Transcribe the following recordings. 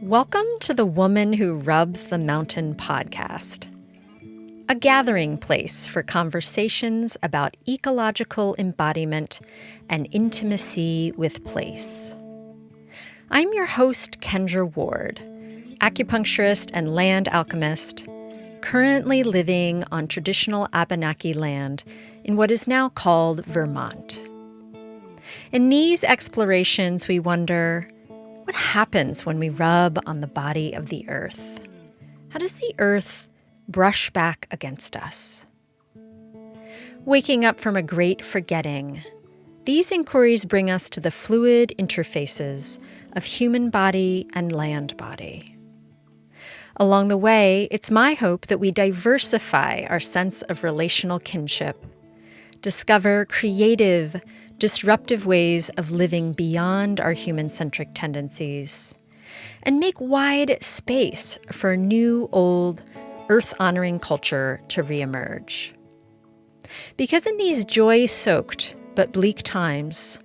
Welcome to the Woman Who Rubs the Mountain podcast, a gathering place for conversations about ecological embodiment and intimacy with place. I'm your host, Kendra Ward, acupuncturist and land alchemist, currently living on traditional Abenaki land in what is now called Vermont. In these explorations, we wonder, what happens when we rub on the body of the earth? How does the earth brush back against us? Waking up from a great forgetting, these inquiries bring us to the fluid interfaces of human body and land body. Along the way, it's my hope that we diversify our sense of relational kinship, discover creative, disruptive ways of living beyond our human-centric tendencies, and make wide space for a new, old, earth-honoring culture to reemerge. Because in these joy-soaked but bleak times,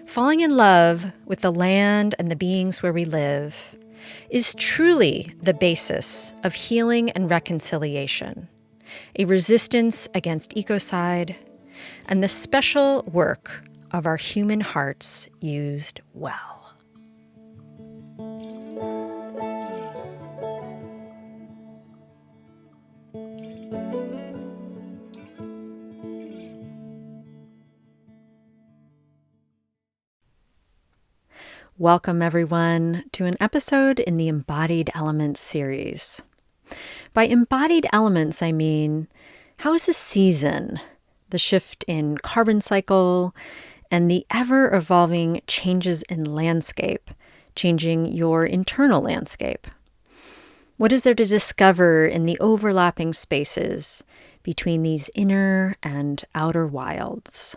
falling in love with the land and the beings where we live is truly the basis of healing and reconciliation, a resistance against ecocide, and the special work of our human hearts used well. Welcome, everyone, to an episode in the Embodied Elements series. By embodied elements, I mean, how is the season, the shift in carbon cycle, and the ever-evolving changes in landscape, changing your internal landscape? What is there to discover in the overlapping spaces between these inner and outer wilds?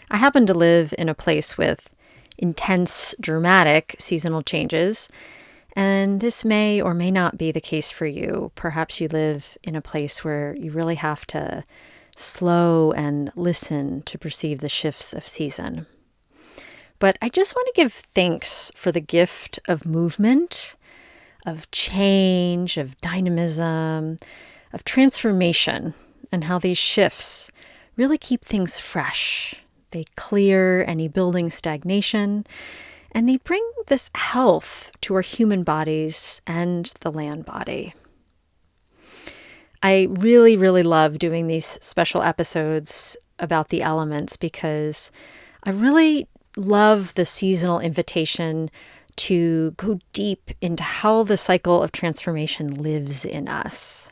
I happen to live in a place with intense, dramatic seasonal changes, and this may or may not be the case for you. Perhaps you live in a place where you really have to slow and listen to perceive the shifts of season. But I just want to give thanks for the gift of movement, of change, of dynamism, of transformation, and how these shifts really keep things fresh. They clear any building stagnation, and they bring this health to our human bodies and the land body. I really, really love doing these special episodes about the elements because I really love the seasonal invitation to go deep into how the cycle of transformation lives in us.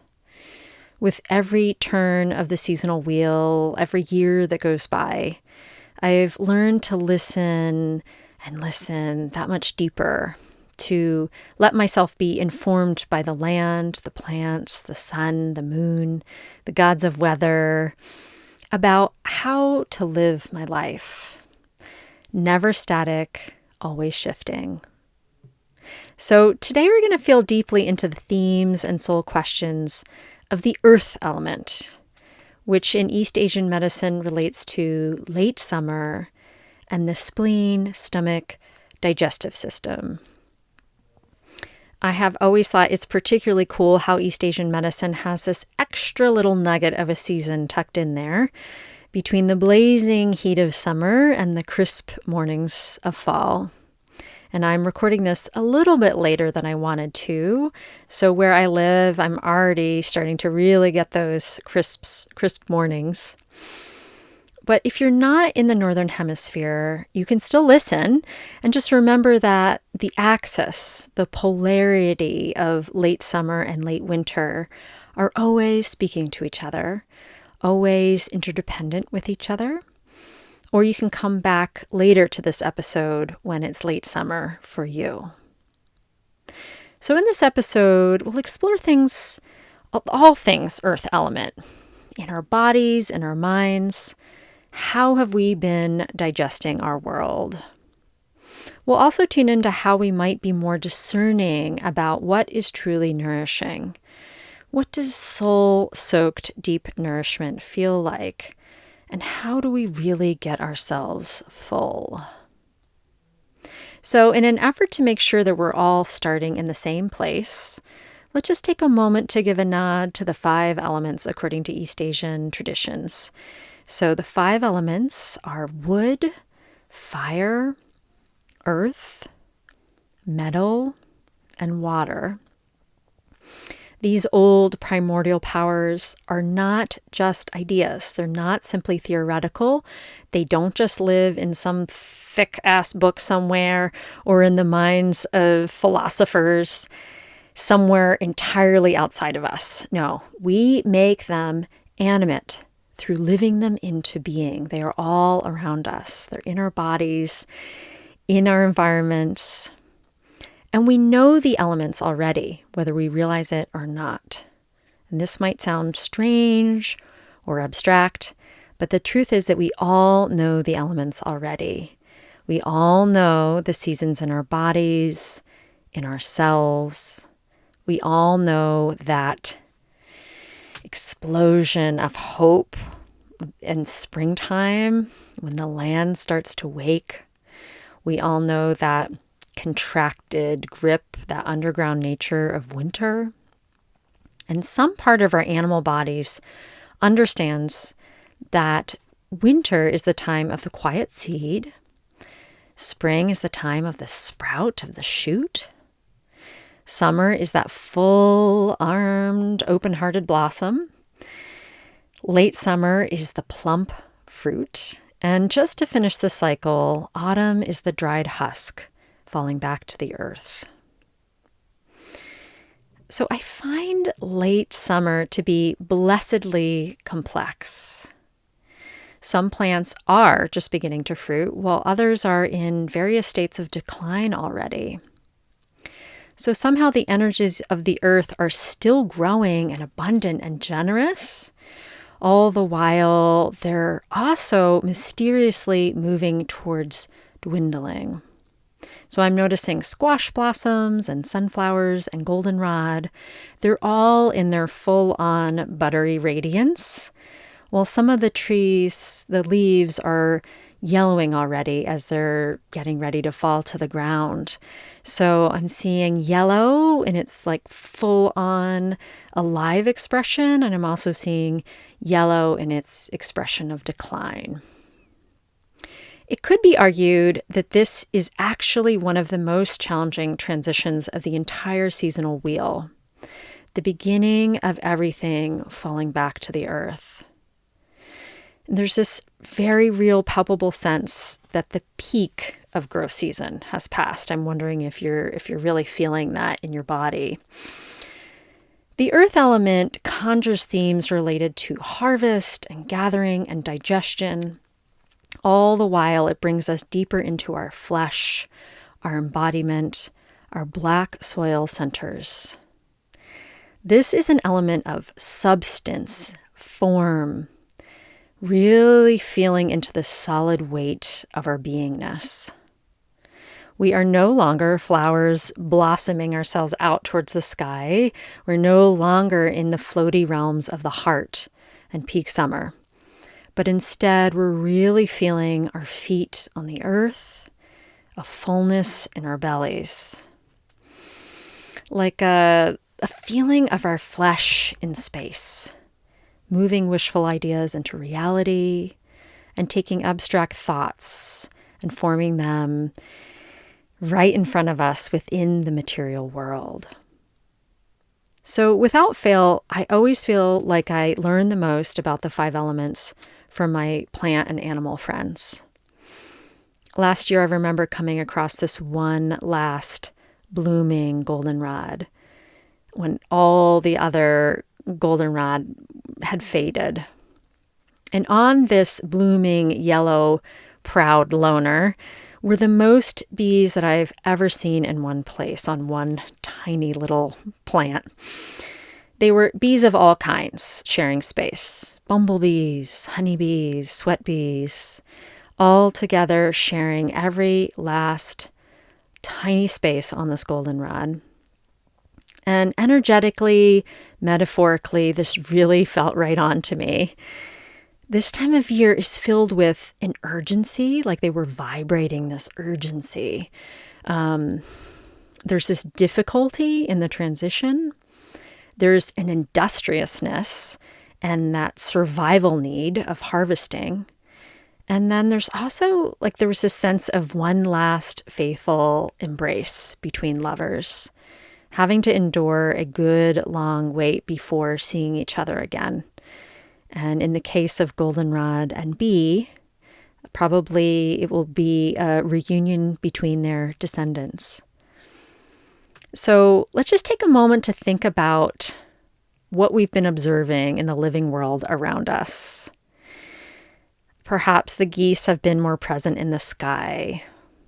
With every turn of the seasonal wheel, every year that goes by, I've learned to listen and listen that much deeper, to let myself be informed by the land, the plants, the sun, the moon, the gods of weather, about how to live my life. Never static, always shifting. So today we're going to feel deeply into the themes and soul questions of the earth element, which in East Asian medicine relates to late summer and the spleen, stomach, digestive system. I have always thought it's particularly cool how East Asian medicine has this extra little nugget of a season tucked in there between the blazing heat of summer and the crisp mornings of fall. And I'm recording this a little bit later than I wanted to. So where I live, I'm already starting to really get those crisp mornings. But if you're not in the Northern Hemisphere, you can still listen and just remember that the axis, the polarity of late summer and late winter are always speaking to each other, always interdependent with each other. Or you can come back later to this episode when it's late summer for you. So in this episode, we'll explore all things earth element, in our bodies, in our minds. How have we been digesting our world? We'll also tune into how we might be more discerning about what is truly nourishing. What does soul-soaked deep nourishment feel like? And how do we really get ourselves full? So in an effort to make sure that we're all starting in the same place, let's just take a moment to give a nod to the 5 elements according to East Asian traditions. So the 5 elements are wood, fire, earth, metal, and water. These old primordial powers are not just ideas. They're not simply theoretical. They don't just live in some thick-ass book somewhere or in the minds of philosophers somewhere entirely outside of us. No, we make them animate through living them into being. They are all around us. They're in our bodies, in our environments. And we know the elements already, whether we realize it or not. And this might sound strange or abstract, but the truth is that we all know the elements already. We all know the seasons in our bodies, in our cells. We all know that explosion of hope in springtime when the land starts to wake. We all know that contracted grip, that underground nature of winter. And some part of our animal bodies understands that winter is the time of the quiet seed. Spring is the time of the sprout, of the shoot. Summer is that full-armed, open-hearted blossom. Late summer is the plump fruit. And just to finish the cycle, autumn is the dried husk, falling back to the earth. So I find late summer to be blessedly complex. Some plants are just beginning to fruit, while others are in various states of decline already. So somehow the energies of the earth are still growing and abundant and generous. All the while, they're also mysteriously moving towards dwindling. So I'm noticing squash blossoms and sunflowers and goldenrod. They're all in their full-on buttery radiance, while some of the trees, the leaves are yellowing already as they're getting ready to fall to the ground. So I'm seeing yellow in its like full-on alive expression, and I'm also seeing yellow in its expression of decline. It could be argued that this is actually one of the most challenging transitions of the entire seasonal wheel, the beginning of everything falling back to the earth. And there's this very real, palpable sense that the peak of growth season has passed. I'm wondering if you're really feeling that in your body. The earth element conjures themes related to harvest and gathering and digestion. All the while, it brings us deeper into our flesh, our embodiment, our black soil centers. This is an element of substance, form, really feeling into the solid weight of our beingness. We are no longer flowers blossoming ourselves out towards the sky. We're no longer in the floaty realms of the heart and peak summer. But instead, we're really feeling our feet on the earth, a fullness in our bellies. Like a feeling of our flesh in space, moving wishful ideas into reality and taking abstract thoughts and forming them right in front of us within the material world. So without fail, I always feel like I learn the most about the 5 elements from my plant and animal friends. Last year, I remember coming across this one last blooming goldenrod when all the other goldenrod had faded. And on this blooming yellow, proud loner were the most bees that I've ever seen in one place on one tiny little plant. They were bees of all kinds sharing space. Bumblebees, honeybees, sweat bees, all together sharing every last tiny space on this goldenrod. And energetically, metaphorically, this really felt right on to me. This time of year is filled with an urgency, like they were vibrating this urgency There's this difficulty in the transition. There's an industriousness and that survival need of harvesting. And then there's also, there was this sense of one last faithful embrace between lovers, having to endure a good long wait before seeing each other again. And in the case of goldenrod and bee, probably it will be a reunion between their descendants. So let's just take a moment to think about what we've been observing in the living world around us. Perhaps the geese have been more present in the sky.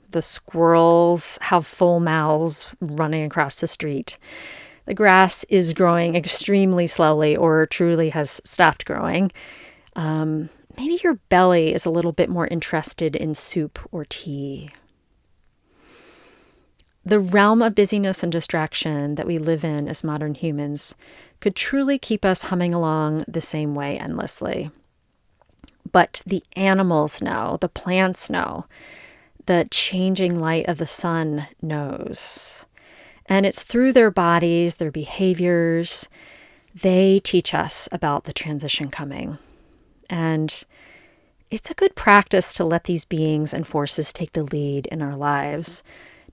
The squirrels have full mouths running across the street. The grass is growing extremely slowly or truly has stopped growing. Maybe your belly is a little bit more interested in soup or tea. The realm of busyness and distraction that we live in as modern humans could truly keep us humming along the same way endlessly. But the animals know, the plants know, the changing light of the sun knows. And it's through their bodies, their behaviors, they teach us about the transition coming. And it's a good practice to let these beings and forces take the lead in our lives,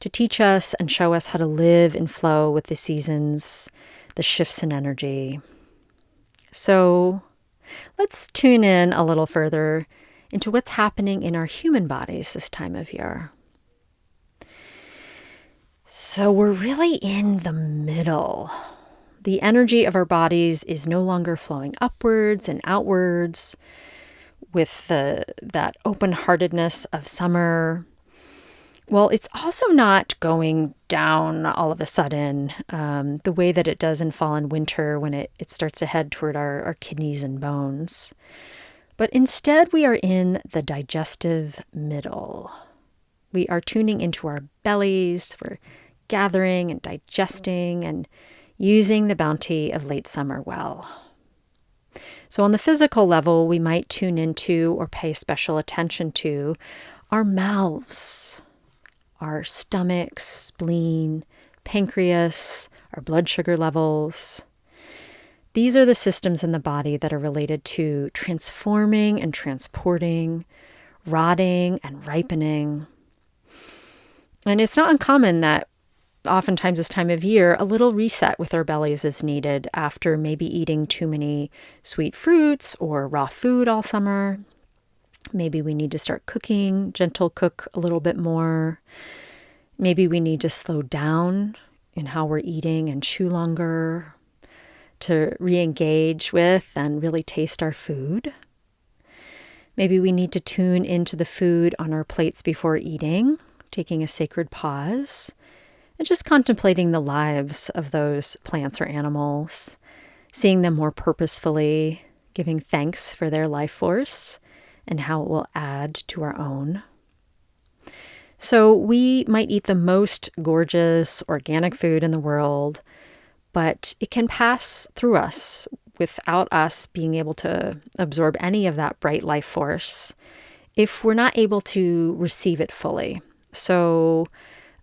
to teach us and show us how to live in flow with the seasons, the shifts in energy. So let's tune in a little further into what's happening in our human bodies this time of year. So we're really in the middle. The energy of our bodies is no longer flowing upwards and outwards with that open-heartedness of summer. Well, it's also not going down all of a sudden the way that it does in fall and winter when it starts to head toward our kidneys and bones. But instead, we are in the digestive middle. We are tuning into our bellies. We're gathering and digesting and using the bounty of late summer well. So on the physical level, we might tune into or pay special attention to our mouths, our stomachs, spleen, pancreas, our blood sugar levels. These are the systems in the body that are related to transforming and transporting, rotting and ripening. And it's not uncommon that oftentimes this time of year, a little reset with our bellies is needed after maybe eating too many sweet fruits or raw food all summer. Maybe we need to start cooking, gentle cook a little bit more. Maybe we need to slow down in how we're eating and chew longer to re-engage with and really taste our food. Maybe we need to tune into the food on our plates before eating, taking a sacred pause, and just contemplating the lives of those plants or animals, seeing them more purposefully, giving thanks for their life force and how it will add to our own. So we might eat the most gorgeous organic food in the world, but it can pass through us without us being able to absorb any of that bright life force if we're not able to receive it fully. So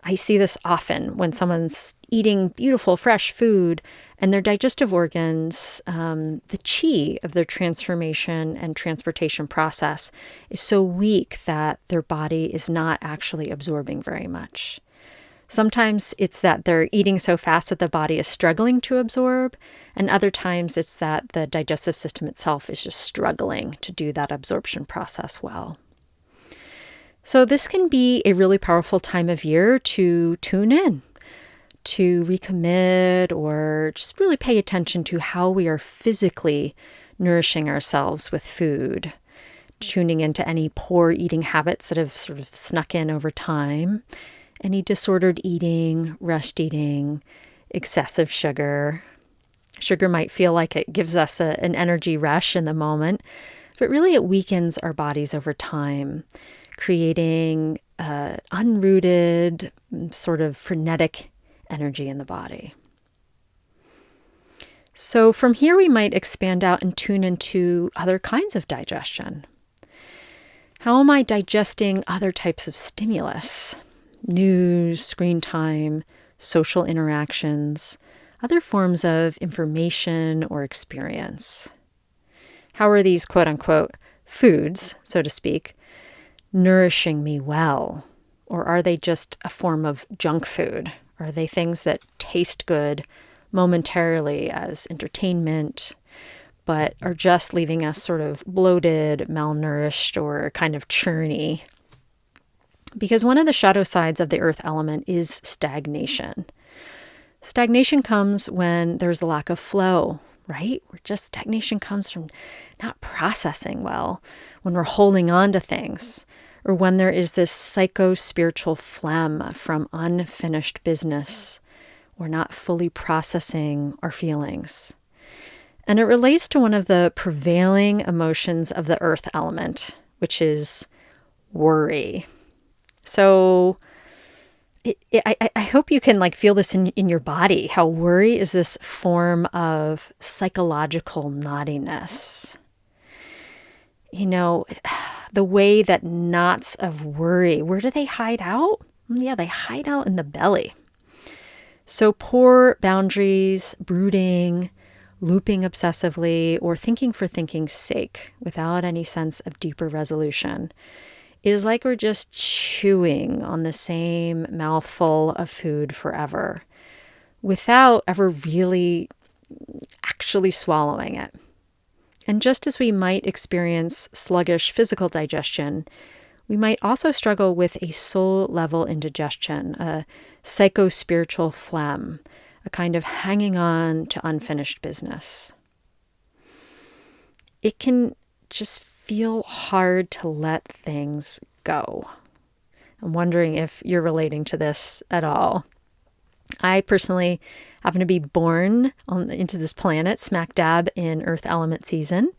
I see this often when someone's eating beautiful, fresh food and their digestive organs, the chi of their transformation and transportation process is so weak that their body is not actually absorbing very much. Sometimes it's that they're eating so fast that the body is struggling to absorb, and other times it's that the digestive system itself is just struggling to do that absorption process well. So this can be a really powerful time of year to tune in, to recommit, or just really pay attention to how we are physically nourishing ourselves with food, tuning into any poor eating habits that have sort of snuck in over time, any disordered eating, rushed eating, excessive sugar. Sugar might feel like it gives us an energy rush in the moment, but really it weakens our bodies over time, creating unrooted, sort of frenetic energy in the body. So from here, we might expand out and tune into other kinds of digestion. How am I digesting other types of stimulus? news, screen time, social interactions, other forms of information or experience. How are these quote unquote foods, so to speak, nourishing me well? Or are they just a form of junk food? Are they things that taste good momentarily as entertainment, but are just leaving us sort of bloated, malnourished, or kind of churny? Because one of the shadow sides of the earth element is stagnation. Stagnation comes when there's a lack of flow, right? Stagnation comes from not processing well, when we're holding on to things, or when there is this psycho-spiritual phlegm from unfinished business, or not fully processing our feelings. And it relates to one of the prevailing emotions of the earth element, which is worry. So I hope you can feel this in your body, how worry is this form of psychological knottiness. The way that knots of worry, where do they hide out? Yeah, they hide out in the belly. So poor boundaries, brooding, looping obsessively, or thinking for thinking's sake without any sense of deeper resolution is like we're just chewing on the same mouthful of food forever without ever really actually swallowing it. And just as we might experience sluggish physical digestion, we might also struggle with a soul-level indigestion, a psycho-spiritual phlegm, a kind of hanging on to unfinished business. It can just feel hard to let things go. I'm wondering if you're relating to this at all. I personally happen to be born into this planet smack dab in Earth element season.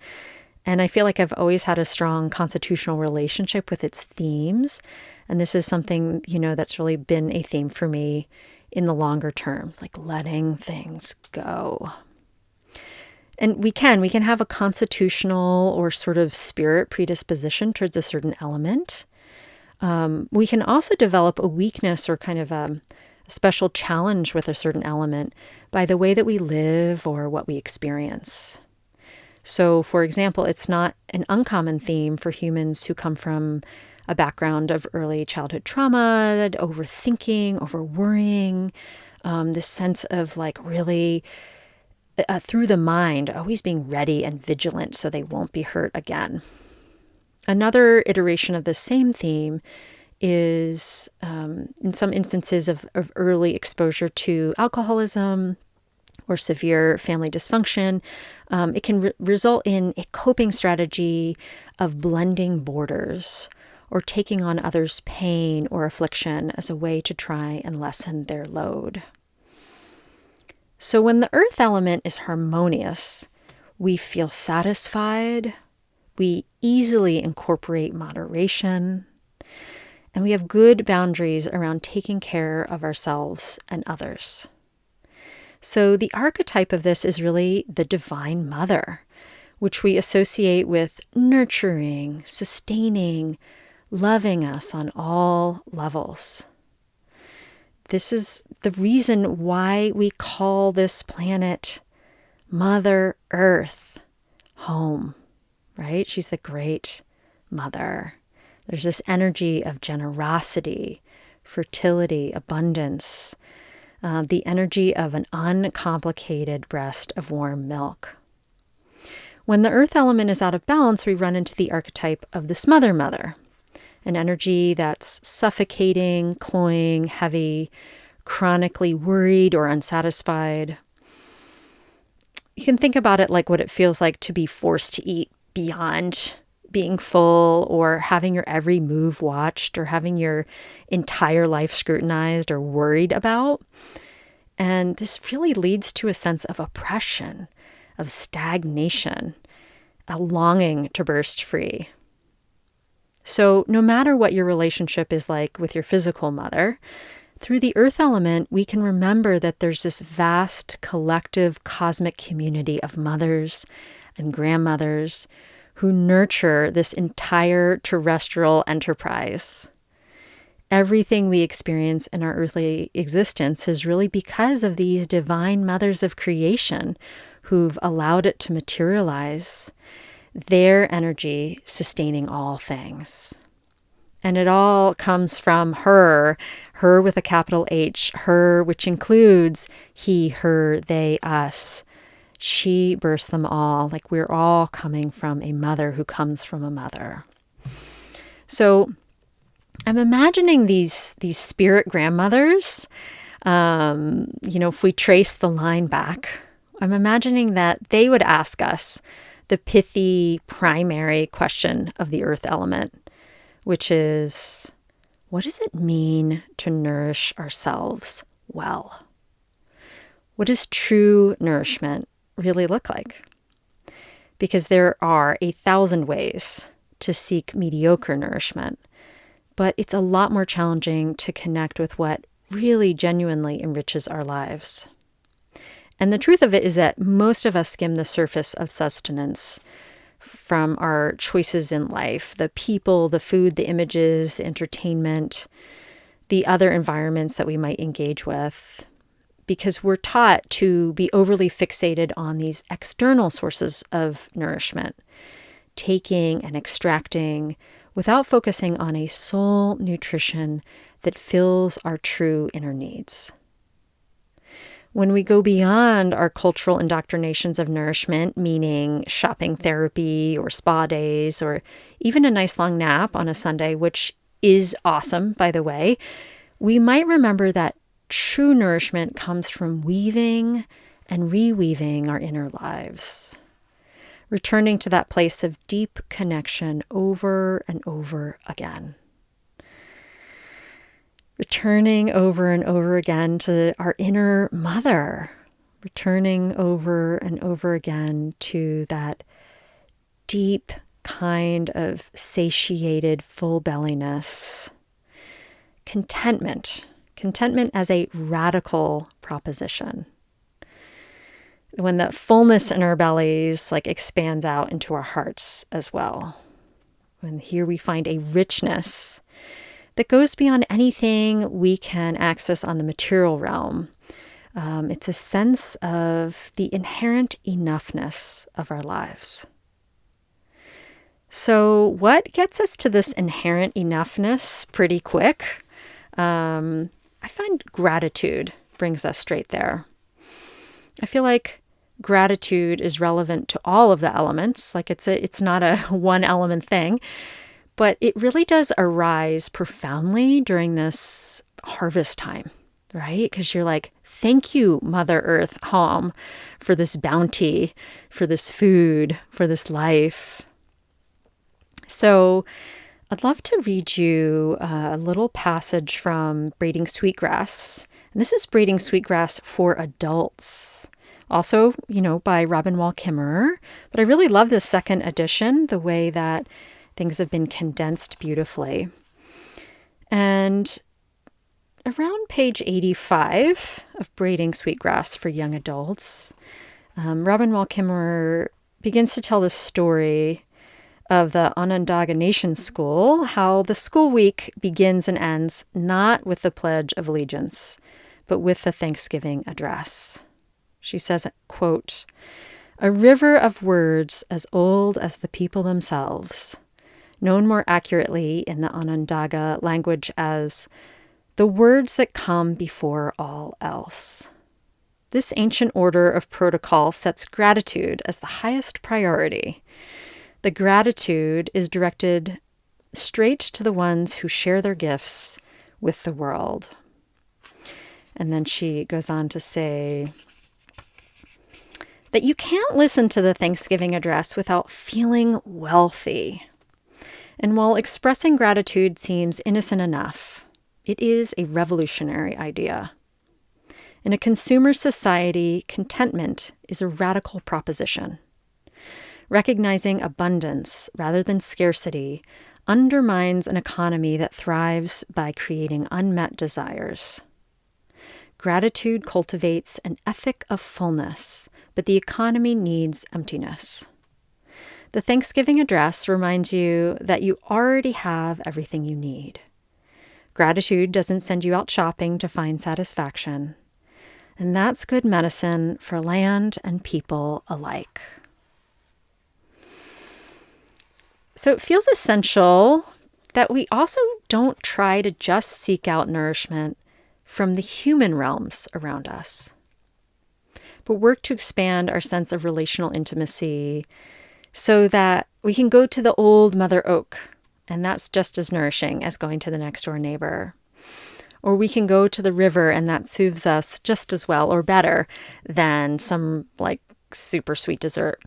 And I feel like I've always had a strong constitutional relationship with its themes. And this is something, that's really been a theme for me in the longer term, like letting things go. And we can have a constitutional or sort of spirit predisposition towards a certain element. We can also develop a weakness or kind of a special challenge with a certain element by the way that we live or what we experience. So, for example, it's not an uncommon theme for humans who come from a background of early childhood trauma, overthinking, overworrying, this sense of really through the mind, always being ready and vigilant so they won't be hurt again. Another iteration of the same theme is in some instances of early exposure to alcoholism or severe family dysfunction. It can result in a coping strategy of blending borders or taking on others' pain or affliction as a way to try and lessen their load. So when the earth element is harmonious, we feel satisfied, we easily incorporate moderation, and we have good boundaries around taking care of ourselves and others. So the archetype of this is really the Divine Mother, which we associate with nurturing, sustaining, loving us on all levels. This is the reason why we call this planet Mother Earth home, right? She's the great mother. There's this energy of generosity, fertility, abundance, the energy of an uncomplicated breast of warm milk. When the earth element is out of balance, we run into the archetype of the smother mother, an energy that's suffocating, cloying, heavy, chronically worried or unsatisfied. You can think about it like what it feels like to be forced to eat beyond being full, or having your every move watched, or having your entire life scrutinized or worried about. And this really leads to a sense of oppression, of stagnation, a longing to burst free. So no matter what your relationship is like with your physical mother, through the earth element, we can remember that there's this vast collective cosmic community of mothers and grandmothers who nurture this entire terrestrial enterprise. Everything we experience in our earthly existence is really because of these divine mothers of creation who've allowed it to materialize, their energy sustaining all things. And it all comes from her with a capital H, her, which includes he, her, they, us. She births them all. Like we're all coming from a mother who comes from a mother. So I'm imagining these spirit grandmothers, if we trace the line back, I'm imagining that they would ask us the pithy primary question of the earth element, which is, what does it mean to nourish ourselves well? What does true nourishment really look like? Because there are 1,000 ways to seek mediocre nourishment, but it's a lot more challenging to connect with what really genuinely enriches our lives. And the truth of it is that most of us skim the surface of sustenance from our choices in life, the people, the food, the images, the entertainment, the other environments that we might engage with, because we're taught to be overly fixated on these external sources of nourishment, taking and extracting without focusing on a soul nutrition that fills our true inner needs. When we go beyond our cultural indoctrinations of nourishment, meaning shopping therapy or spa days, or even a nice long nap on a Sunday, which is awesome, by the way, we might remember that true nourishment comes from weaving and reweaving our inner lives, returning to that place of deep connection over and over again. Returning over and over again to our inner mother, returning over and over again to that deep kind of satiated full belliness, contentment as a radical proposition. When the fullness in our bellies expands out into our hearts as well. And here we find a richness that goes beyond anything we can access on the material realm. It's a sense of the inherent enoughness of our lives. So what gets us to this inherent enoughness pretty quick? I find gratitude brings us straight there. I feel like gratitude is relevant to all of the elements. It's not a one element thing. But it really does arise profoundly during this harvest time, right? Because you're like, thank you, Mother Earth, home, for this bounty, for this food, for this life. So I'd love to read you a little passage from Braiding Sweetgrass. And this is Braiding Sweetgrass for Adults. Also, by Robin Wall Kimmerer. But I really love this second edition, the way that things have been condensed beautifully. And around page 85 of Braiding Sweetgrass for Young Adults, Robin Wall Kimmerer begins to tell the story of the Onondaga Nation School, how the school week begins and ends not with the Pledge of Allegiance, but with the Thanksgiving address. She says, quote, "A river of words as old as the people themselves, known more accurately in the Onondaga language as the words that come before all else. This ancient order of protocol sets gratitude as the highest priority. The gratitude is directed straight to the ones who share their gifts with the world." And then she goes on to say that you can't listen to the Thanksgiving address without feeling wealthy. And while expressing gratitude seems innocent enough, it is a revolutionary idea. In a consumer society, contentment is a radical proposition. Recognizing abundance rather than scarcity undermines an economy that thrives by creating unmet desires. Gratitude cultivates an ethic of fullness, but the economy needs emptiness. The Thanksgiving address reminds you that you already have everything you need. Gratitude doesn't send you out shopping to find satisfaction. And that's good medicine for land and people alike. So it feels essential that we also don't try to just seek out nourishment from the human realms around us, but work to expand our sense of relational intimacy so that we can go to the old Mother Oak, and that's just as nourishing as going to the next door neighbor. Or we can go to the river, and that soothes us just as well or better than some like super sweet dessert.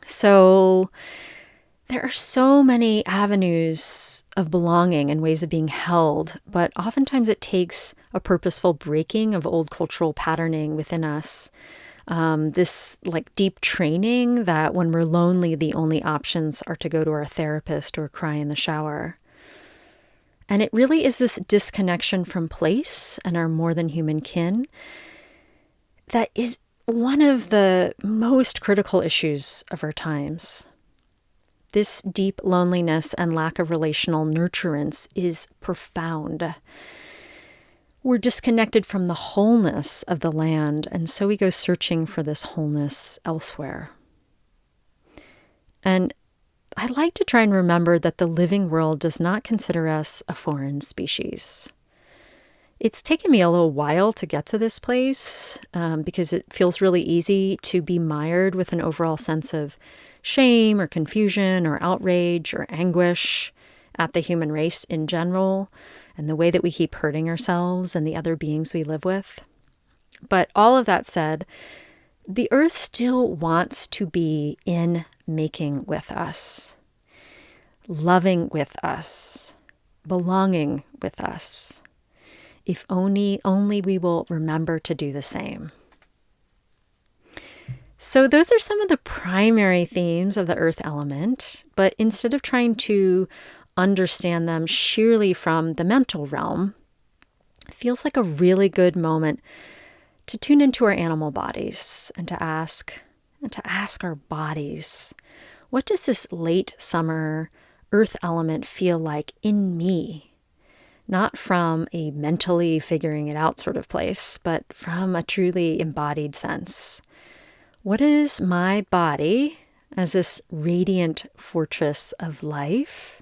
So there are so many avenues of belonging and ways of being held, but oftentimes it takes a purposeful breaking of old cultural patterning within us. This like deep training that when we're lonely, the only options are to go to our therapist or cry in the shower. And it really is this disconnection from place and our more than human kin that is one of the most critical issues of our times. This deep loneliness and lack of relational nurturance is profound. We're disconnected from the wholeness of the land, and so we go searching for this wholeness elsewhere. And I like to try and remember that the living world does not consider us a foreign species. It's taken me a little while to get to this place because it feels really easy to be mired with an overall sense of shame or confusion or outrage or anguish at the human race in general and the way that we keep hurting ourselves and the other beings we live with. But all of that said, the earth still wants to be in making with us, loving with us, belonging with us, if only we will remember to do the same. So those are some of the primary themes of the earth element, but instead of trying to understand them sheerly from the mental realm, it feels like a really good moment to tune into our animal bodies and to ask our bodies, what does this late summer earth element feel like in me? Not from a mentally figuring it out sort of place, but from a truly embodied sense. What is my body as this radiant fortress of life,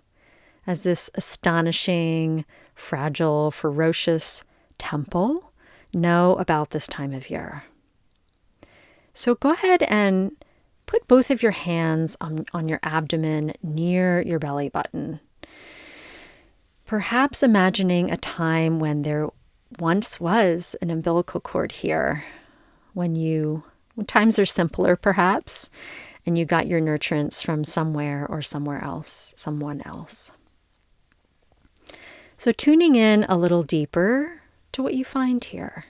as this astonishing, fragile, ferocious temple know about this time of year? So go ahead and put both of your hands on your abdomen near your belly button. Perhaps imagining a time when there once was an umbilical cord here, when times are simpler perhaps, and you got your nurturance from somewhere or somewhere else, someone else. So tuning in a little deeper to what you find here.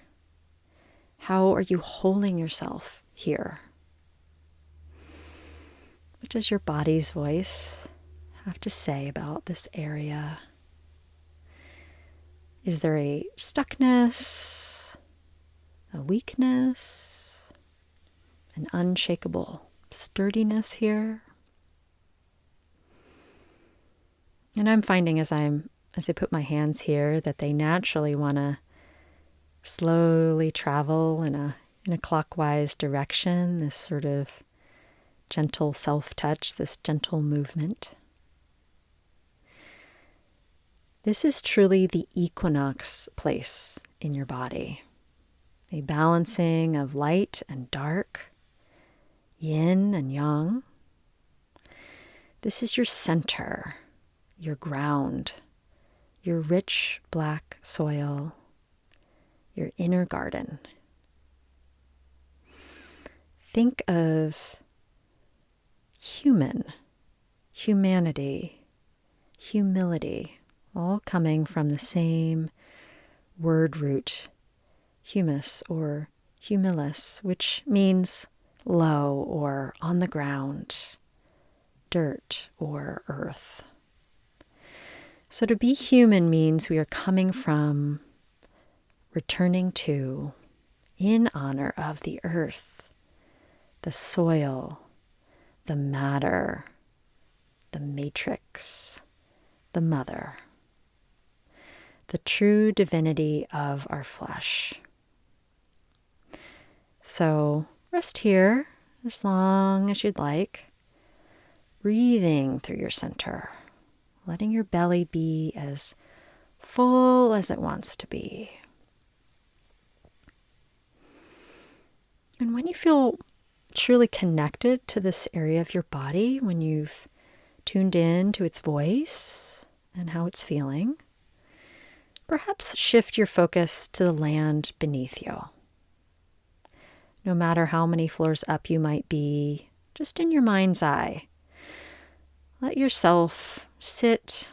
How are you holding yourself here? What does your body's voice have to say about this area? Is there a stuckness, a weakness, an unshakable sturdiness here? And I'm finding as I put my hands here that they naturally want to slowly travel in a clockwise direction, this sort of gentle self-touch, this gentle movement. This is truly the equinox place in your body, a balancing of light and dark, yin and yang. This is your center, your ground, your rich black soil, your inner garden. Think of humanity, humility, all coming from the same word root, humus or humilis, which means low or on the ground, dirt or earth. So to be human means we are coming from, returning to, in honor of the earth, the soil, the matter, the matrix, the mother. the true divinity of our flesh. So rest here as long as you'd like, breathing through your center, letting your belly be as full as it wants to be. And when you feel truly connected to this area of your body, when you've tuned in to its voice and how it's feeling, perhaps shift your focus to the land beneath you. No matter how many floors up you might be, just in your mind's eye, let yourself sit,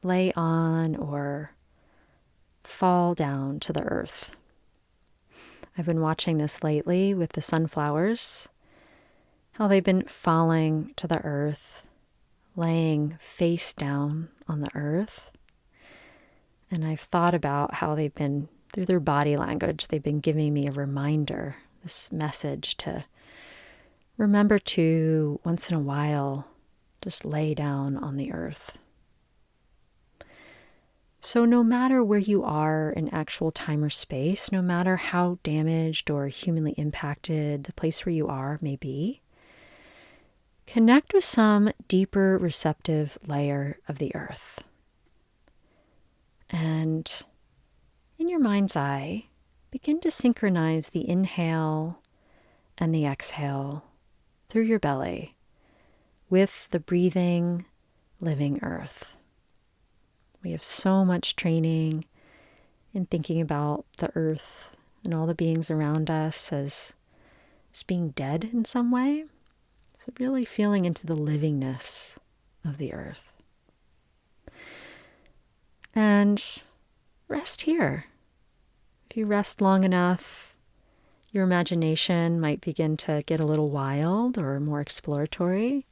lay on, or fall down to the earth. I've been watching this lately with the sunflowers, how they've been falling to the earth, laying face down on the earth. And I've thought about how they've been, through their body language, they've been giving me a reminder, this message to remember to, once in a while, just lay down on the earth. So no matter where you are in actual time or space, no matter how damaged or humanly impacted the place where you are may be, connect with some deeper receptive layer of the earth. And in your mind's eye, begin to synchronize the inhale and the exhale through your belly with the breathing, living earth. We have so much training in thinking about the earth and all the beings around us as being dead in some way. So really feeling into the livingness of the earth. And rest here. If you rest long enough, your imagination might begin to get a little wild or more exploratory.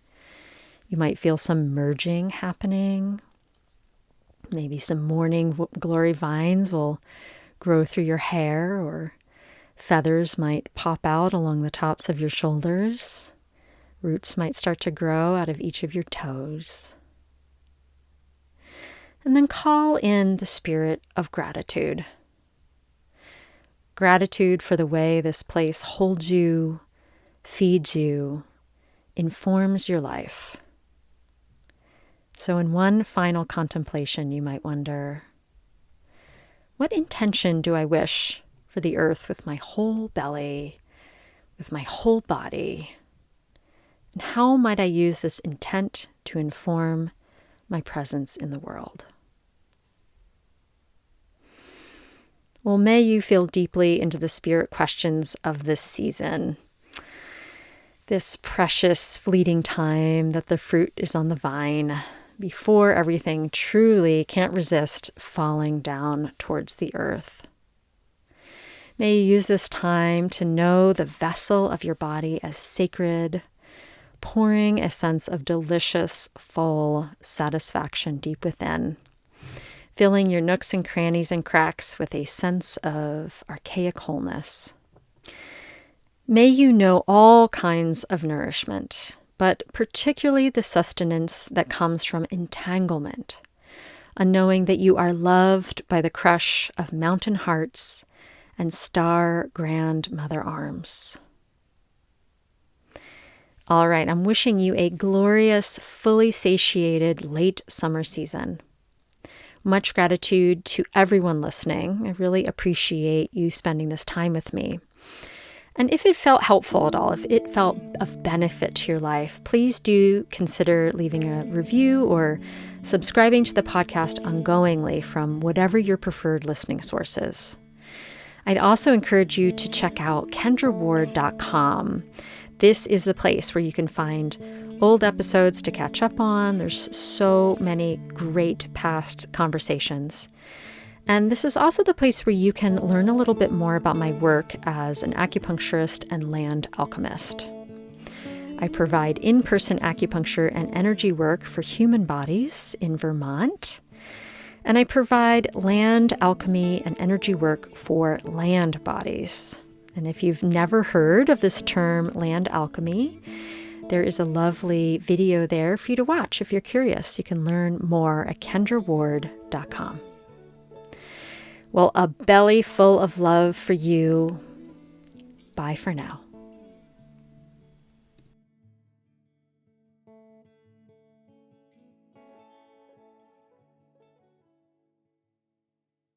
You might feel some merging happening. Maybe some morning glory vines will grow through your hair, or feathers might pop out along the tops of your shoulders. Roots might start to grow out of each of your toes. And then call in the spirit of gratitude. Gratitude for the way this place holds you, feeds you, informs your life. So in one final contemplation, you might wonder, what intention do I wish for the earth with my whole belly, with my whole body? And how might I use this intent to inform my presence in the world? Well, may you feel deeply into the spirit questions of this season. This precious, fleeting time that the fruit is on the vine, before everything truly can't resist falling down towards the earth. May you use this time to know the vessel of your body as sacred, pouring a sense of delicious, full satisfaction deep within, filling your nooks and crannies and cracks with a sense of archaic wholeness. May you know all kinds of nourishment, but particularly the sustenance that comes from entanglement, a knowing that you are loved by the crush of mountain hearts and star grandmother arms. All right, I'm wishing you a glorious, fully satiated late summer season. Much gratitude to everyone listening. I really appreciate you spending this time with me. And if it felt helpful at all, if it felt of benefit to your life, please do consider leaving a review or subscribing to the podcast ongoingly from whatever your preferred listening source is. I'd also encourage you to check out kendraward.com. This is the place where you can find old episodes to catch up on. There's so many great past conversations. And this is also the place where you can learn a little bit more about my work as an acupuncturist and land alchemist. I provide in-person acupuncture and energy work for human bodies in Vermont. And I provide land alchemy and energy work for land bodies. And if you've never heard of this term, land alchemy, there is a lovely video there for you to watch if you're curious. You can learn more at kendraward.com. Well, a belly full of love for you. Bye for now.